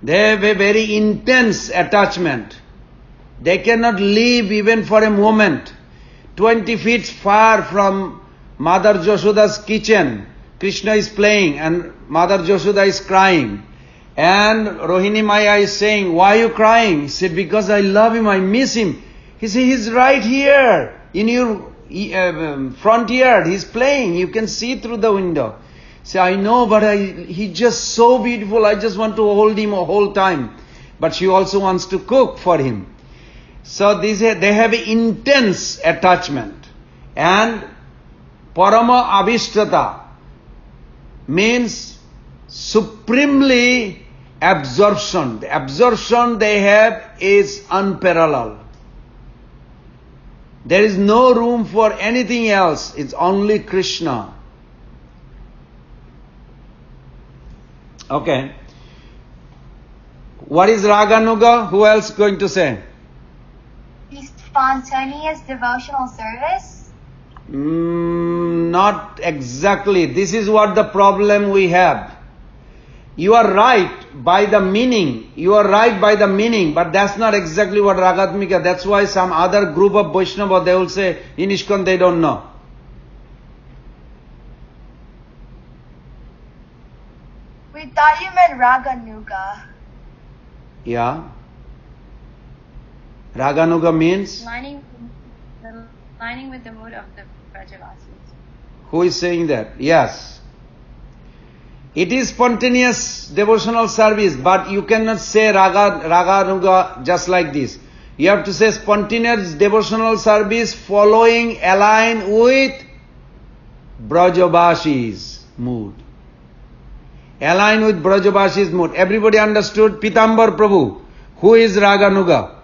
They have a very intense attachment. They cannot live even for a moment. 20 feet far from Mother Joshoda's kitchen, Krishna is playing and Mother Joshoda is crying. And Rohini Maya is saying, why are you crying? He said, because I love him, I miss him. He said, he's right here in your front yard, he's playing, you can see through the window. Say, I know, but he's just so beautiful, I just want to hold him a whole time. But she also wants to cook for him. So they have intense attachment. And Parama Abhishtata means supremely absorption. The absorption they have is unparalleled. There is no room for anything else. It's only Krishna. Okay. What is Raganuga? Who else going to say? Spontaneous devotional service? Not exactly. This is what the problem we have. You are right by the meaning. But that's not exactly what Ragatmika. That's why some other group of Vaishnava, they will say, in ISKCON they don't know. We thought you meant Raganuga. Yeah. Raganuga means? Lining with the mood of the Brajavasis. Who is saying that? Yes. It is spontaneous devotional service, but you cannot say Raganuga just like this. You have to say spontaneous devotional service following, align with Brajavasi's mood. Align with Brajavasi's mood. Everybody understood? Pitambar Prabhu. Who is Raganuga?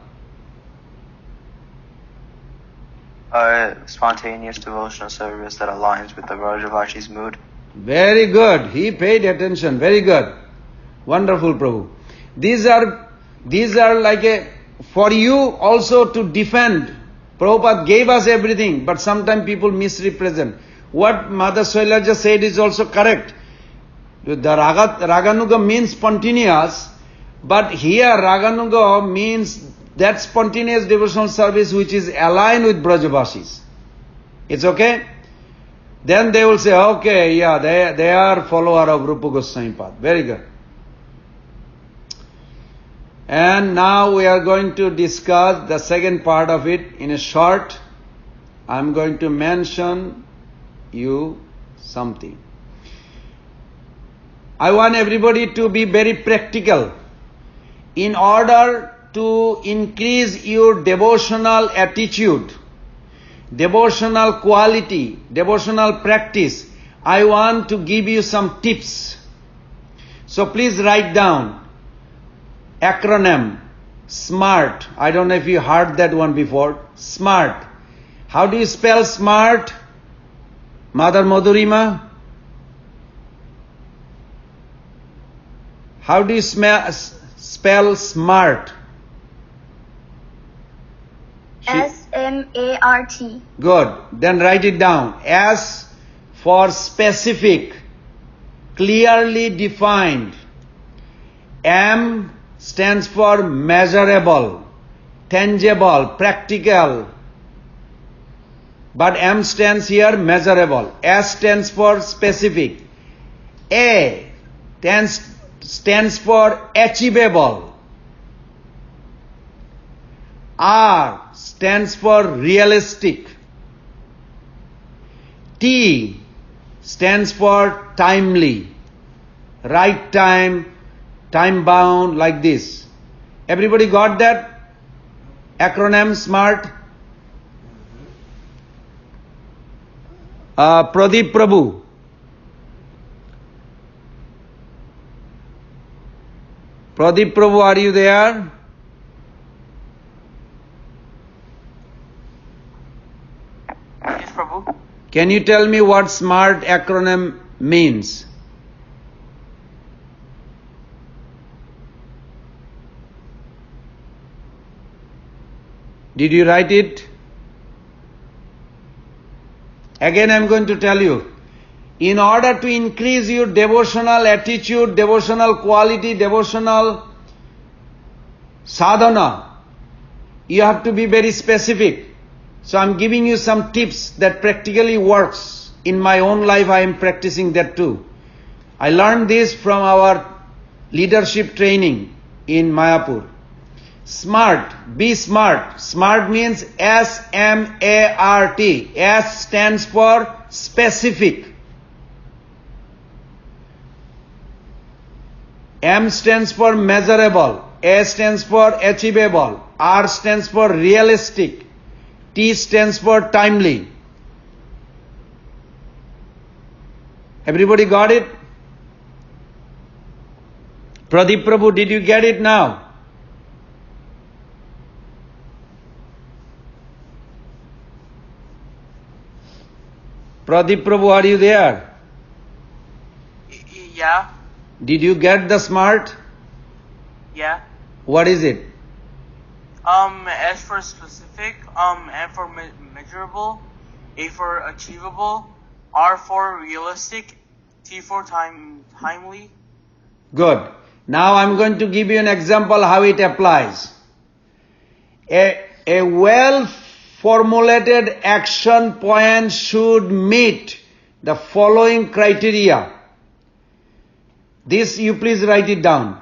Spontaneous devotional service that aligns with the Brajavasi's mood. Very good. He paid attention. Very good. Wonderful, Prabhu. These are like for you also to defend. Prabhupada gave us everything, but sometimes people misrepresent. What Mother Shailaja said is also correct. The Raganuga means spontaneous, but here Raganuga means that spontaneous devotional service which is aligned with Brajavasis. It's okay? Then they will say, okay, yeah, they are follower of Rupa Goswami path. Very good. And now we are going to discuss the second part of it in a short. I am going to mention you something. I want everybody to be very practical. In order to increase your devotional attitude, devotional quality, devotional practice, I want to give you some tips. So please write down acronym SMART. I don't know if you heard that one before. SMART. How do you spell SMART? Mother Madhurima? How do you spell SMART? SMART. Good. Then write it down. S for specific, clearly defined. M stands for measurable, tangible, practical. But M stands here measurable. S stands for specific. A stands for achievable. R stands for realistic. T stands for timely. Right time, time bound, like this. Everybody got that? Acronym SMART? Pradeep Prabhu. Pradeep Prabhu, are you there? Yes, Prabhu. Can you tell me what SMART acronym means? Did you write it? Again, I am going to tell you. In order to increase your devotional attitude, devotional quality, devotional sadhana, you have to be very specific. So I'm giving you some tips that practically works. In my own life I am practicing that too. I learned this from our leadership training in Mayapur. Smart, be smart. Smart means S-M-A-R-T. S stands for specific. M stands for measurable. A stands for achievable. R stands for realistic. T stands for timely. Everybody got it? Pradeep Prabhu, did you get it now? Pradeep Prabhu, are you there? Yeah. Did you get the smart? Yeah. What is it? S for specific, M for measurable, A for achievable, R for realistic, T for timely. Good. Now I'm going to give you an example how it applies. A well-formulated action plan should meet the following criteria. This you please write it down.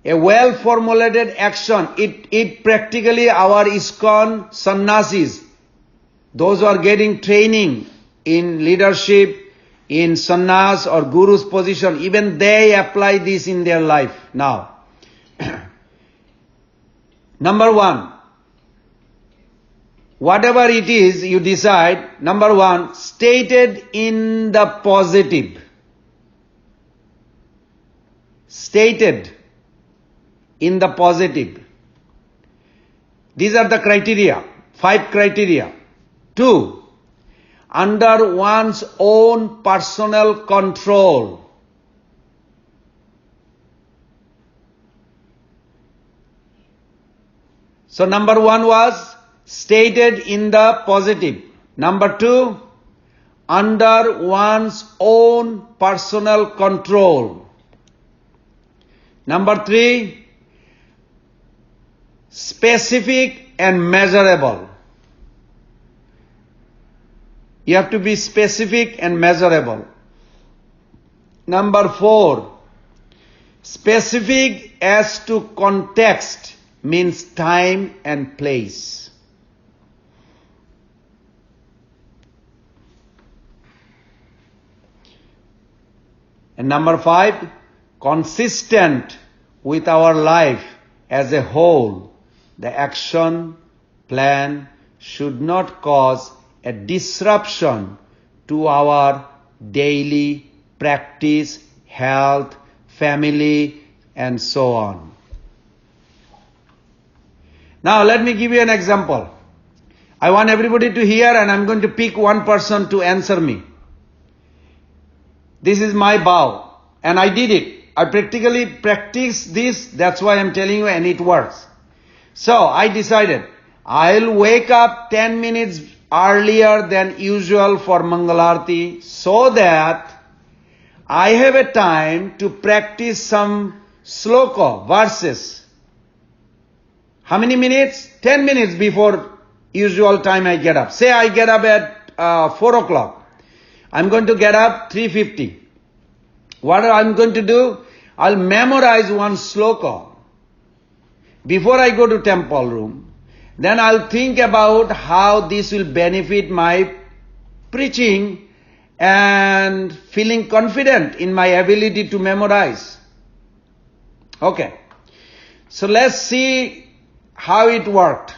A well-formulated action, it practically our ISKCON sannyasis, those who are getting training in leadership, in sannyas or guru's position, even they apply this in their life now. Number one, whatever it is you decide, number one, stated in the positive. Stated in the positive. These are the criteria, 5 criteria. 2, under one's own personal control. So number 1 was stated in the positive. Number 2, under one's own personal control. Number 3, specific and measurable. You have to be specific and measurable. Number 4, specific as to context, means time and place. And number 5, consistent with our life as a whole. The action plan should not cause a disruption to our daily practice, health, family, and so on. Now let me give you an example. I want everybody to hear, and I'm going to pick one person to answer me. This is my vow, and I did it. I practically practiced this, that's why I'm telling you, and it works. So I decided I'll wake up 10 minutes earlier than usual for Mangalarti so that I have a time to practice some sloka, verses. How many minutes? 10 minutes before usual time I get up. Say I get up at 4 o'clock. I'm going to get up 3:50. What I'm going to do? I'll memorize one sloka before I go to temple room. Then I'll think about how this will benefit my preaching and feeling confident in my ability to memorize. Okay. So let's see how it worked.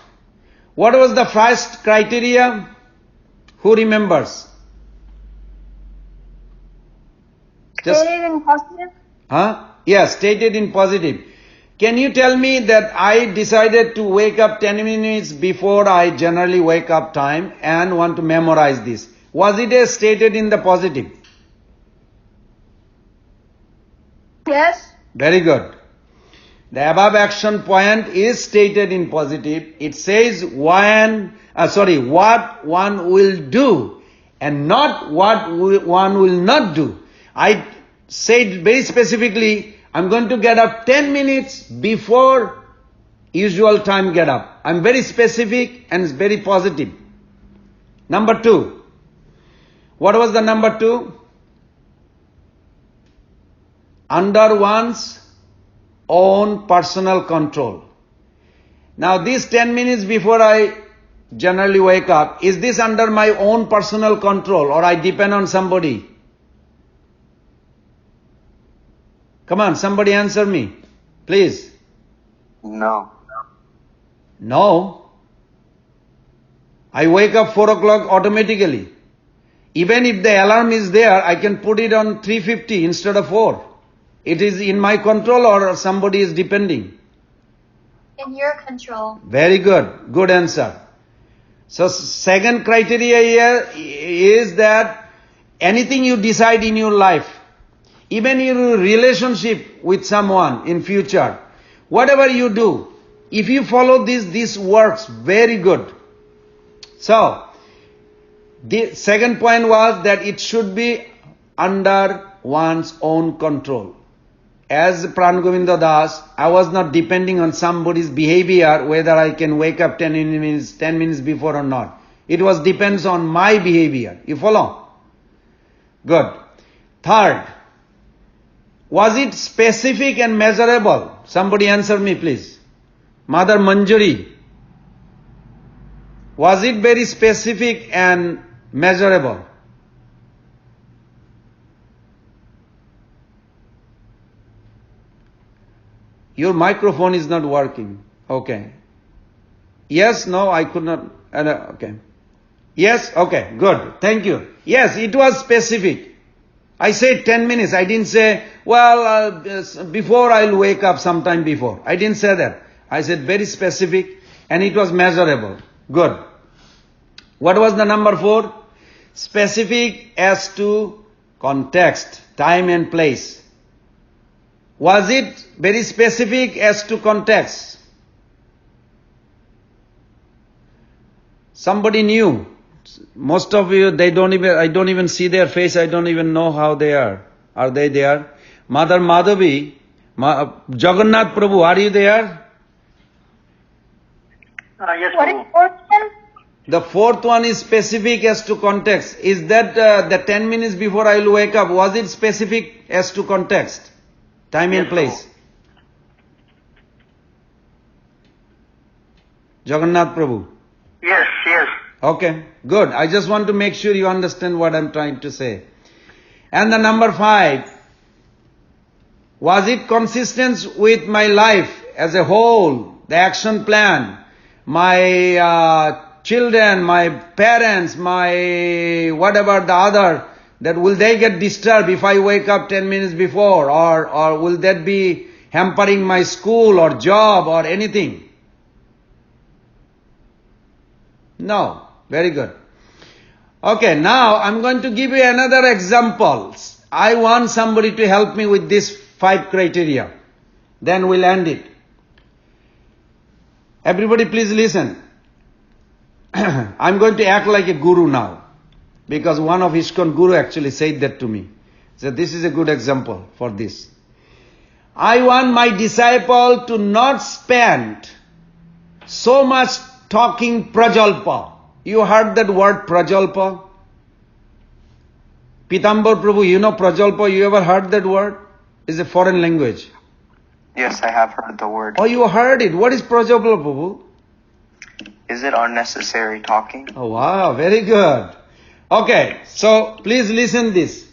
What was the first criteria? Who remembers? Stated in positive. Yes, stated in positive. Can you tell me that I decided to wake up 10 minutes before I generally wake up time and want to memorize this? Was it stated in the positive? Yes. Very good. The above action point is stated in positive. It says what one will do and not what one will not do. I said very specifically, I'm going to get up 10 minutes before usual time get up. I'm very specific and it's very positive. Number 2. What was the number 2? Under one's own personal control. Now these 10 minutes before I generally wake up, is this under my own personal control or I depend on somebody? Come on, somebody answer me, please. No. No. I wake up 4 o'clock automatically. Even if the alarm is there, I can put it on 3:50 instead of 4. It is in my control or somebody is depending? In your control. Very good. Good answer. So second criteria here is that anything you decide in your life, even your relationship with someone in future, whatever you do, if you follow this works very good. So, the second point was that it should be under one's own control. As Pran-Govinda Das, I was not depending on somebody's behavior whether I can wake up 10 minutes before or not. It was depends on my behavior. You follow? Good. Third, was it specific and measurable? Somebody answer me please. Mother Manjari. Was it very specific and measurable? Your microphone is not working. Okay. Yes, no, I could not. Okay. Yes, okay, good. Thank you. Yes, it was specific. I said 10 minutes. I didn't say, before I'll wake up sometime before. I didn't say that. I said very specific and it was measurable. Good. What was the number 4? Specific as to context, time and place. Was it very specific as to context? Somebody knew. Most of you, I don't even see their face, I don't even know how they are. Are they there? Mother Madhavi, Jagannath Prabhu, are you there? Yes, What is Prabhu. fourth one? The fourth one is specific as to context. Is that the 10 minutes before I will wake up, was it specific as to context? Time and Yes, place. Jagannath Prabhu. Yes, yes. Okay, good. I just want to make sure you understand what I'm trying to say. And the number 5, was it consistent with my life as a whole, the action plan, my children, my parents, my whatever the other, that will they get disturbed if I wake up 10 minutes before, or will that be hampering my school or job or anything? No. Very good. Okay, now I'm going to give you another example. I want somebody to help me with these 5 criteria. Then we'll end it. Everybody please listen. I'm going to act like a guru now. Because one of ISKCON guru actually said that to me. So this is a good example for this. I want my disciple to not spend so much talking prajalpa. You heard that word prajalpa? Pitambar Prabhu, you know prajalpa? You ever heard that word? It's a foreign language. Yes, I have heard the word. Oh, you heard it. What is prajalpa, Prabhu? Is it unnecessary talking? Oh, wow, very good. Okay, so please listen this.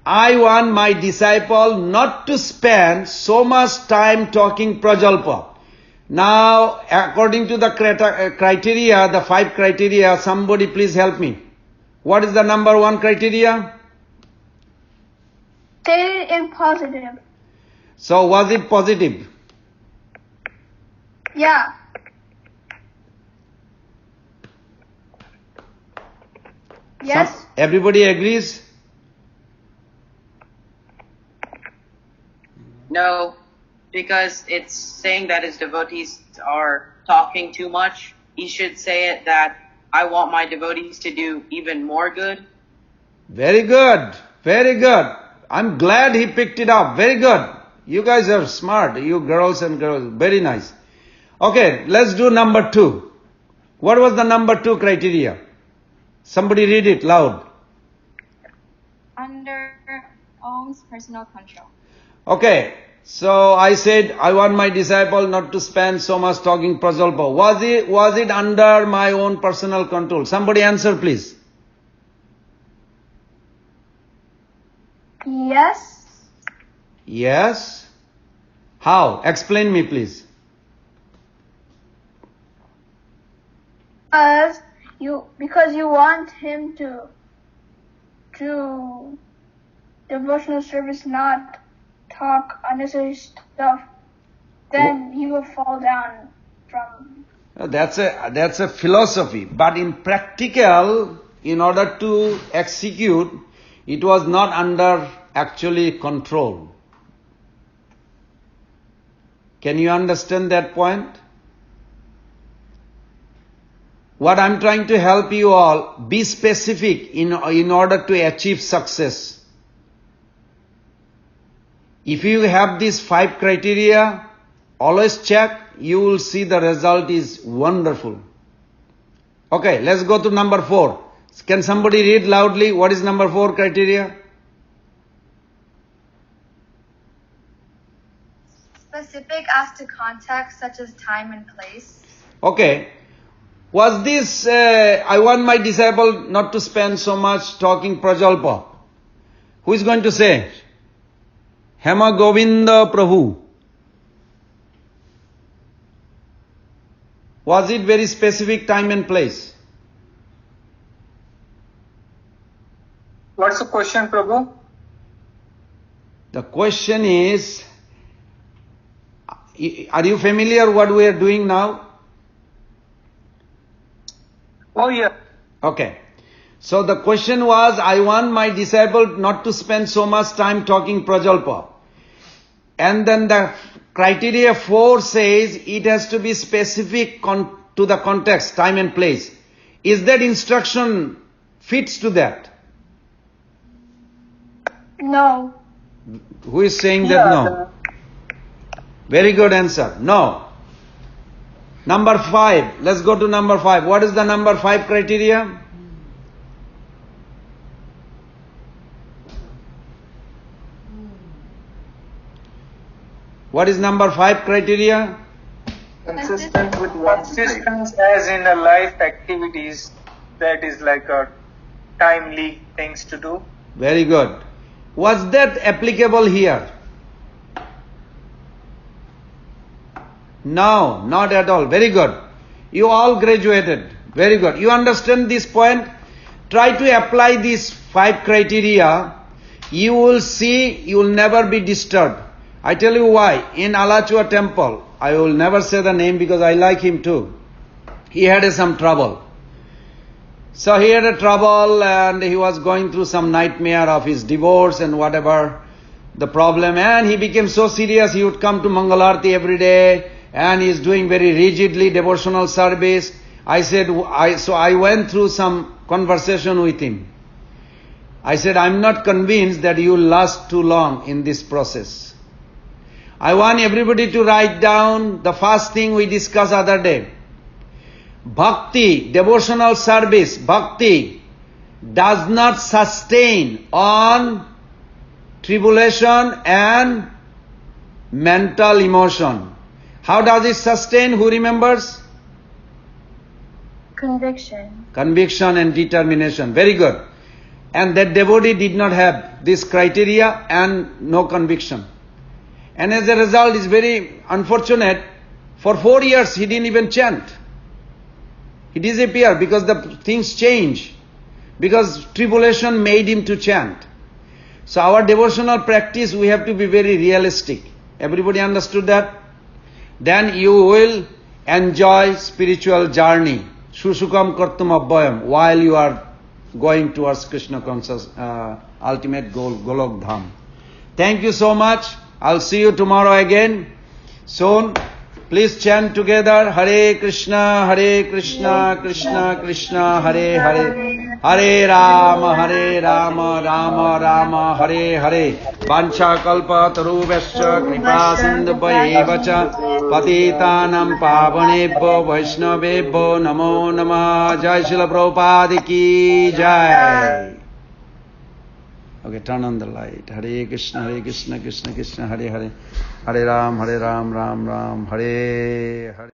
I want my disciple not to spend so much time talking prajalpa. Now, according to the criteria, the 5 criteria, somebody please help me. What is the number 1 criteria? Stated in positive. So, was it positive? Yeah. Yes. Everybody agrees? No, because it's saying that his devotees are talking too much. He should say it that I want my devotees to do even more good. Very good. Very good. I'm glad he picked it up. Very good. You guys are smart. You girls and girls. Very nice. Okay, let's do number 2. What was the number 2 criteria? Somebody read it loud. Under own's personal control. Okay, so I said I want my disciple not to spend so much talking prajalpa. Was it under my own personal control? Somebody answer please. Yes. Yes. How? Explain me please. Because you want him to do devotional service, not talk unnecessary stuff, then he will fall down from. That's a philosophy, but in practical, in order to execute, it was not under actually control. Can you understand that point? What I'm trying to help you all, be specific in order to achieve success. If you have these 5 criteria, always check, you will see the result is wonderful. Okay, let's go to number 4. Can somebody read loudly what is number 4 criteria? Specific as to context such as time and place. Okay. Was this, I want my disciple not to spend so much talking prajalpa? Who is going to say? Hema Govinda Prabhu. Was it very specific time and place? What's the question, Prabhu? The question is, are you familiar what we are doing now? Oh, yeah. Okay. So the question was, I want my disciple not to spend so much time talking prajalpa. And then the criteria 4 says it has to be specific to the context, time and place. Is that instruction fits to that? No. Who is saying that no? Very good answer. No. Number 5. Let's go to number 5. What is the number 5 criteria? What is number 5 criteria? Consistent with one's consistent as in a life activities, that is like a timely things to do. Very good. Was that applicable here? No, not at all. Very good. You all graduated. Very good. You understand this point? Try to apply these 5 criteria. You will see you will never be disturbed. I tell you why. In Alachua temple, I will never say the name because I like him too. He had some trouble. So he had a trouble and he was going through some nightmare of his divorce and whatever the problem. And he became so serious, he would come to Mangalarti every day and he is doing very rigidly devotional service. So I went through some conversation with him. I said, I'm not convinced that you will last too long in this process. I want everybody to write down the first thing we discussed other day. Bhakti, devotional service, bhakti does not sustain on tribulation and mental emotion. How does it sustain? Who remembers? Conviction. Conviction and determination. Very good. And that devotee did not have this criteria and no conviction. And as a result, it's very unfortunate. For 4 years, he didn't even chant. He disappeared because the things change. Because tribulation made him to chant. So our devotional practice, we have to be very realistic. Everybody understood that? Then you will enjoy spiritual journey. Shushukam kartum abhayam, while you are going towards Krishna conscious, ultimate goal, Golok Dham. Thank you so much. I'll see you tomorrow again. Soon. Please chant together. Hare Krishna, Krishna Krishna, Hare Hare. Hare Rama, Rama Rama, Hare Hare. Vancha kalpa tarubhascha kripa sindhu vacha. Patitanam pavanebhyo vaishnavebhyo namo namah. Jai Srila Prabhupada ki jai. Okay, turn on the light. Hare Krishna, Krishna Krishna, Hare Hare. Hare Ram, Ram Ram, Hare Hare.